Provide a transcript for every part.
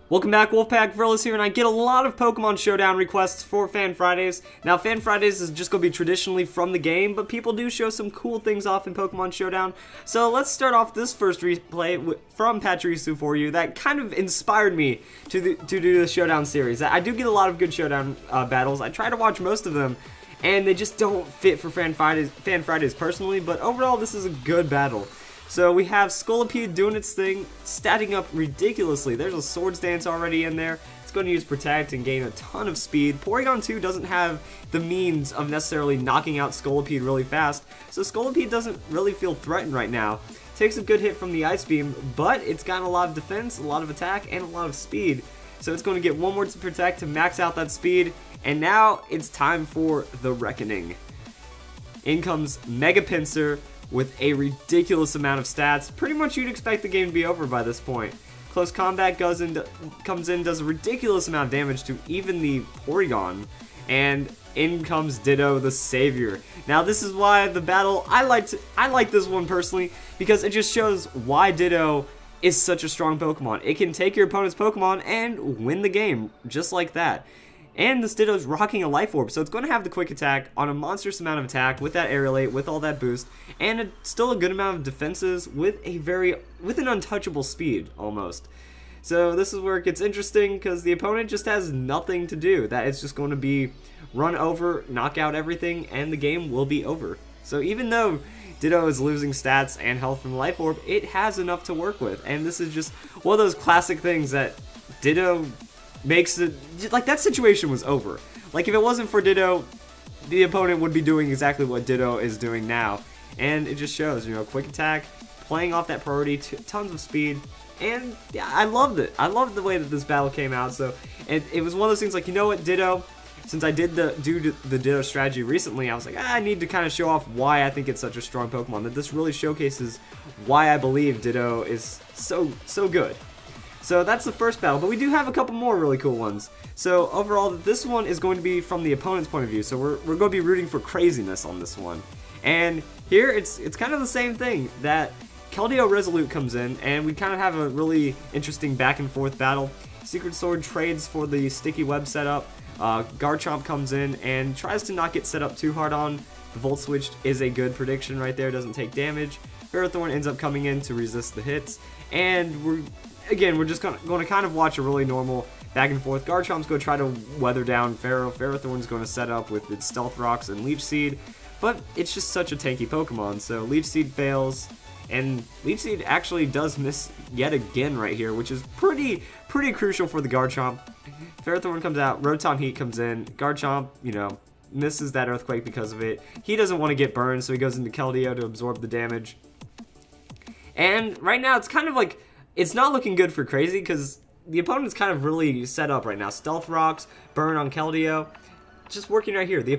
Welcome back, Wolfpack Verlis here, and I get a lot of Pokemon Showdown requests for Fan Fridays. Now, Fan Fridays is just going to be traditionally from the game, but people do show some cool things off in Pokemon Showdown. So let's start off this first replay from Pachirisu for you that kind of inspired me to do the Showdown series. I do get a lot of good Showdown battles. I try to watch most of them, and they just don't fit for Fan Fridays personally, but overall this is a good battle. So we have Scolipede doing its thing, statting up ridiculously. There's a Swords Dance already in there. It's going to use Protect and gain a ton of speed. Porygon 2 doesn't have the means of necessarily knocking out Scolipede really fast, so Scolipede doesn't really feel threatened right now. Takes a good hit from the Ice Beam, but it's got a lot of defense, a lot of attack, and a lot of speed. So it's going to get one more to Protect to max out that speed, and now it's time for the Reckoning. In comes Mega Pinsir with a ridiculous amount of stats. Pretty much you'd expect the game to be over by this point. Close Combat comes in, does a ridiculous amount of damage to even the Porygon, and in comes Ditto, the Savior. Now this is why the battle, I like this one personally, because it just shows why Ditto is such a strong Pokemon. It can take your opponent's Pokemon and win the game, just like that. And this Ditto's rocking a Life Orb, so it's going to have the Quick Attack on a monstrous amount of attack with that Aerial 8, with all that boost, and still a good amount of defenses with an untouchable speed, almost. So this is where it gets interesting, because the opponent just has nothing to do. That it's just going to be run over, knock out everything, and the game will be over. So even though Ditto is losing stats and health from the Life Orb, it has enough to work with, and this is just one of those classic things that Ditto makes it, like, that situation was over. Like, if it wasn't for Ditto, the opponent would be doing exactly what Ditto is doing now. And it just shows, you know, quick attack, playing off that priority, tons of speed, and yeah, I loved it. I loved the way that this battle came out. So it was one of those things like, you know what, Ditto, since I did the Ditto strategy recently, I was like, I need to kind of show off why I think it's such a strong Pokemon, that this really showcases why I believe Ditto is so good. So that's the first battle, but we do have a couple more really cool ones. So overall, this one is going to be from the opponent's point of view, so we're going to be rooting for craziness on this one. And here, it's kind of the same thing, that Keldeo Resolute comes in, and we kind of have a really interesting back and forth battle. Secret Sword trades for the Sticky Web setup. Garchomp comes in and tries to not get set up too hard on. The Volt Switch is a good prediction right there, doesn't take damage. Ferrothorn ends up coming in to resist the hits, and we're just going to kind of watch a really normal back and forth. Garchomp's going to try to weather down Pharaoh. Ferrothorn's going to set up with its Stealth Rocks and Leech Seed, but it's just such a tanky Pokemon, so Leech Seed fails, and Leech Seed actually does miss yet again right here, which is pretty crucial for the Garchomp. Ferrothorn comes out, Rotom Heat comes in, Garchomp, you know, misses that Earthquake because of it. He doesn't want to get burned, so he goes into Keldeo to absorb the damage. And right now, it's kind of like, it's not looking good for Crazy, because the opponent's kind of really set up right now. Stealth Rocks, burn on Keldeo, just working right here. The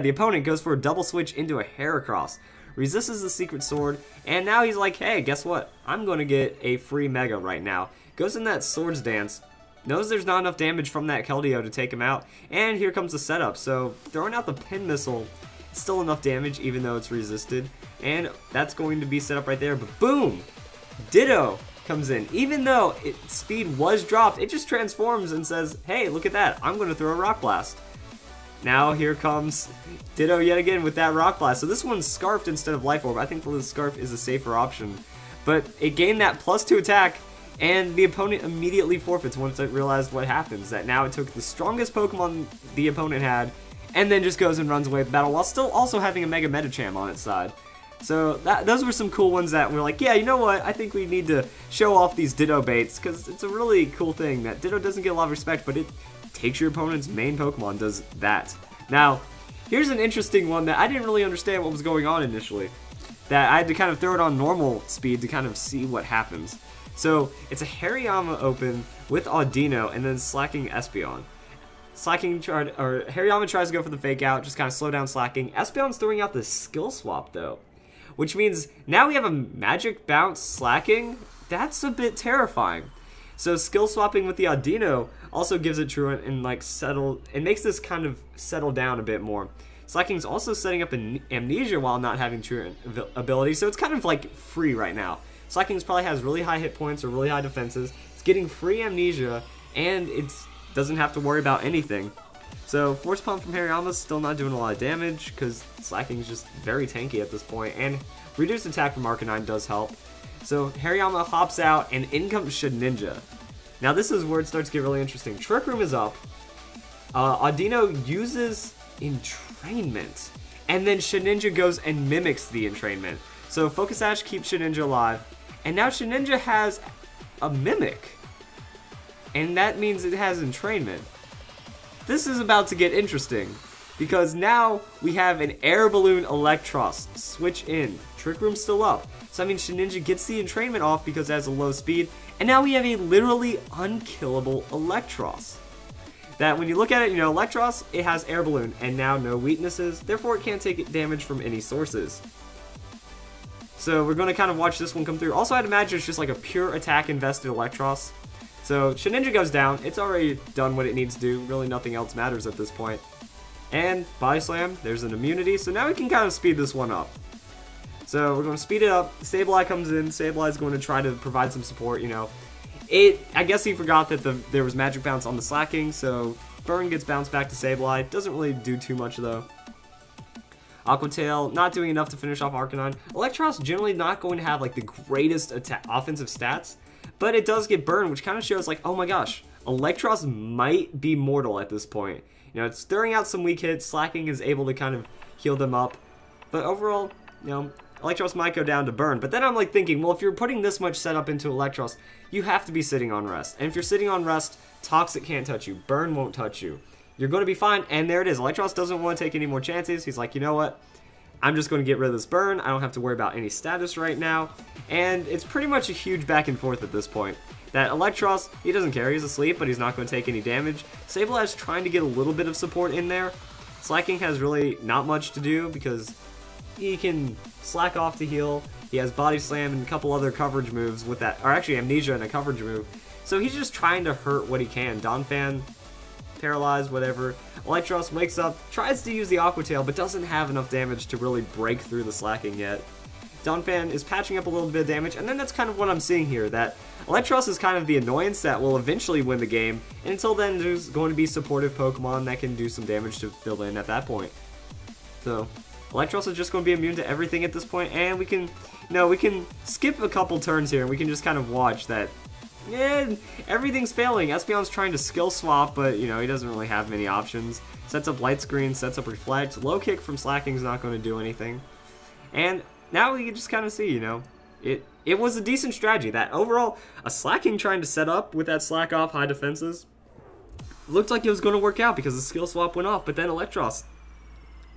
opponent goes for a double switch into a Heracross, resists the Secret Sword, and now he's like, hey, guess what? I'm going to get a free Mega right now. Goes in that Swords Dance, knows there's not enough damage from that Keldeo to take him out, and here comes the setup. So throwing out the Pin Missile, still enough damage even though it's resisted, and that's going to be set up right there, but boom! Ditto comes in. Even though its speed was dropped, it just transforms and says, hey, look at that, I'm going to throw a Rock Blast. Now here comes Ditto yet again with that Rock Blast. So this one's Scarfed instead of Life Orb. I think the Scarf is a safer option. But it gained that +2 attack, and the opponent immediately forfeits once it realized what happens. That now it took the strongest Pokemon the opponent had, and then just goes and runs away with the battle, while still also having a Mega Medicham on its side. So those were some cool ones that we're like, yeah, you know what, I think we need to show off these Ditto baits, because it's a really cool thing that Ditto doesn't get a lot of respect, but it takes your opponent's main Pokemon, does that. Now, here's an interesting one that I didn't really understand what was going on initially, that I had to kind of throw it on normal speed to kind of see what happens. So it's a Hariyama open with Audino and then Slacking Espeon. Hariyama tries to go for the Fake Out, just kind of slow down Slacking. Espeon's throwing out the Skill Swap though, which means now we have a Magic Bounce Slacking. That's a bit terrifying. So skill swapping with the Audino also gives it Truant and like it makes this kind of settle down a bit more. Slacking's also setting up an Amnesia while not having Truant ability, so it's kind of like free right now. Slacking's probably has really high hit points or really high defenses. It's getting free amnesia, and it doesn't have to worry about anything. So Force Pump from Hariyama's still not doing a lot of damage, because Slacking is just very tanky at this point, and reduced attack from Arcanine does help. So Hariyama hops out, and in comes Shedinja. Now this is where it starts to get really interesting. Trick Room is up. Audino uses Entrainment, and then Shedinja goes and mimics the Entrainment. So Focus Sash keeps Shedinja alive, and now Shedinja has a Mimic, and that means it has Entrainment. This is about to get interesting, because now we have an Air Balloon Electros switch in. Trick Room's still up, so that means Shedinja gets the Entrainment off because it has a low speed, and now we have a literally unkillable Electros. That when you look at it, you know, Electros, it has Air Balloon, and now no weaknesses, therefore it can't take damage from any sources. So we're going to kind of watch this one come through. Also, I'd imagine it's just like a pure attack invested Electros. So Shedinja goes down. It's already done what it needs to do. Really nothing else matters at this point. And Body Slam, there's an immunity. So now we can kind of speed this one up. So we're going to speed it up. Sableye comes in. Sableye is going to try to provide some support, you know. I guess he forgot that there was Magic Bounce on the Slacking, so Burn gets bounced back to Sableye. Doesn't really do too much though. Aqua Tail, not doing enough to finish off Arcanine. Electros generally not going to have like the greatest offensive stats, but it does get burned, which kind of shows like, oh my gosh, Electros might be mortal at this point. You know, it's throwing out some weak hits. Slacking is able to kind of heal them up, but overall, you know, Electros might go down to burn. But then I'm like thinking, well, if you're putting this much setup into Electros, you have to be sitting on rest. And if you're sitting on rest, Toxic can't touch you, Burn won't touch you. You're going to be fine, and there it is. Electros doesn't want to take any more chances. He's like, you know what? I'm just going to get rid of this Burn. I don't have to worry about any status right now. And it's pretty much a huge back and forth at this point. That Electros, he doesn't care. He's asleep, but he's not going to take any damage. Sableye is trying to get a little bit of support in there. Slacking has really not much to do because he can slack off to heal. He has Body Slam and a couple other coverage moves with that, or actually Amnesia and a coverage move. So he's just trying to hurt what he can. Donphan, paralyzed, whatever. Electros wakes up, tries to use the Aqua Tail, but doesn't have enough damage to really break through the Slacking yet. Donphan is patching up a little bit of damage, and then that's kind of what I'm seeing here, that Electros is kind of the annoyance that will eventually win the game, and until then there's going to be supportive Pokemon that can do some damage to fill in at that point. So Electros is just going to be immune to everything at this point, and we can skip a couple turns here, and we can just kind of watch that. Yeah, everything's failing. Espeon's trying to skill swap, but, you know, he doesn't really have many options. Sets up Light Screen, sets up Reflect. Low Kick from Slacking's not going to do anything. And now we can just kind of see, you know, it was a decent strategy. That overall, a Slacking trying to set up with that Slack off high defenses looked like it was going to work out because the skill swap went off, but then Electros.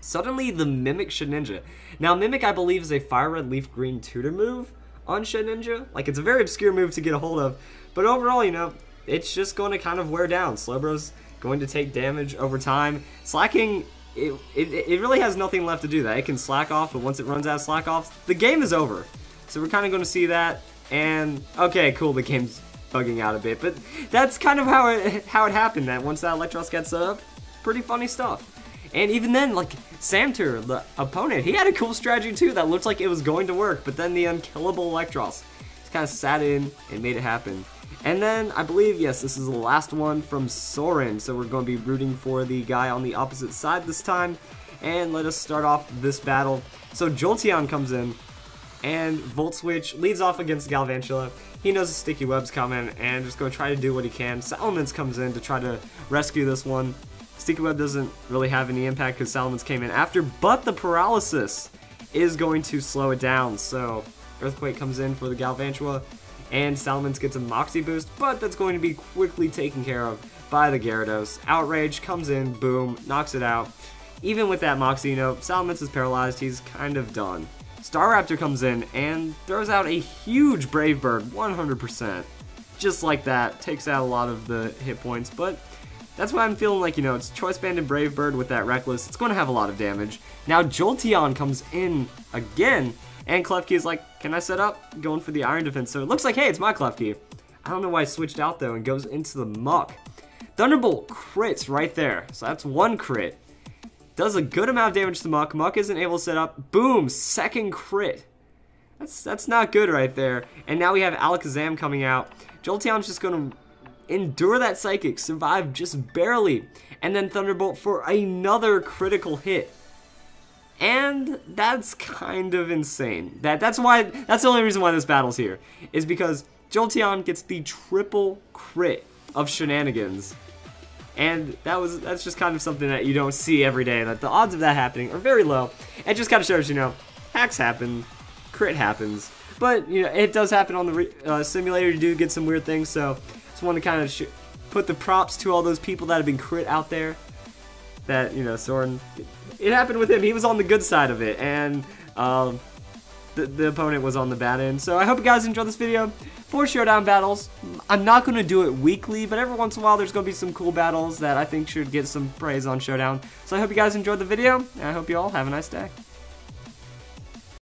Suddenly, the Mimic Shedinja. Now, Mimic, I believe, is a Fire Red Leaf Green tutor move on Shedinja. Like, it's a very obscure move to get a hold of, but overall, you know, it's just going to kind of wear down. Slowbro's going to take damage over time. Slacking, it really has nothing left to do that. It can slack off, but once it runs out of slack off, the game is over. So we're kind of going to see that, and okay, cool, the game's bugging out a bit, but that's kind of how it happened, that once that Electros gets set up, pretty funny stuff. And even then, like, Samtur, the opponent, he had a cool strategy too that looked like it was going to work, but then the unkillable Electros just kind of sat in and made it happen. And then, I believe, yes, this is the last one from Soren, so we're going to be rooting for the guy on the opposite side this time. And let us start off this battle. So Jolteon comes in, and Volt Switch leads off against Galvantula. He knows the Sticky Web's coming, and just going to try to do what he can. Salamence comes in to try to rescue this one. Sticky Web doesn't really have any impact because Salamence came in after, but the Paralysis is going to slow it down. So Earthquake comes in for the Galvantula, and Salamence gets a Moxie boost, but that's going to be quickly taken care of by the Gyarados. Outrage comes in, boom, knocks it out. Even with that Moxie, you know, Salamence is paralyzed, he's kind of done. Staraptor comes in and throws out a huge Brave Bird, 100%. Just like that, takes out a lot of the hit points, but that's why I'm feeling like, you know, it's Choice Band and Brave Bird with that Reckless. It's going to have a lot of damage. Now Jolteon comes in again, and Klefki is like, can I set up? Going for the Iron Defense. So it looks like, hey, it's my Klefki. I don't know why I switched out, though, and goes into the Muck. Thunderbolt crits right there. So that's one crit. Does a good amount of damage to Muck. Muck isn't able to set up. Boom! Second crit. That's not good right there. And now we have Alakazam coming out. Jolteon's just going to endure that Psychic, survive just barely, and then Thunderbolt for another critical hit. And that's kind of insane. That's the only reason why this battle's here, is because Jolteon gets the triple crit of shenanigans. And that's just kind of something that you don't see every day, that the odds of that happening are very low. It just kind of shows, you know, hacks happen, crit happens. But, you know, it does happen on the simulator. You do get some weird things, so just want to kind of put the props to all those people that have been crit out there. That, you know, Soren, it happened with him. He was on the good side of it, and the opponent was on the bad end. So I hope you guys enjoyed this video. For Showdown Battles, I'm not going to do it weekly, but every once in a while there's going to be some cool battles that I think should get some praise on Showdown. So I hope you guys enjoyed the video, and I hope you all have a nice day.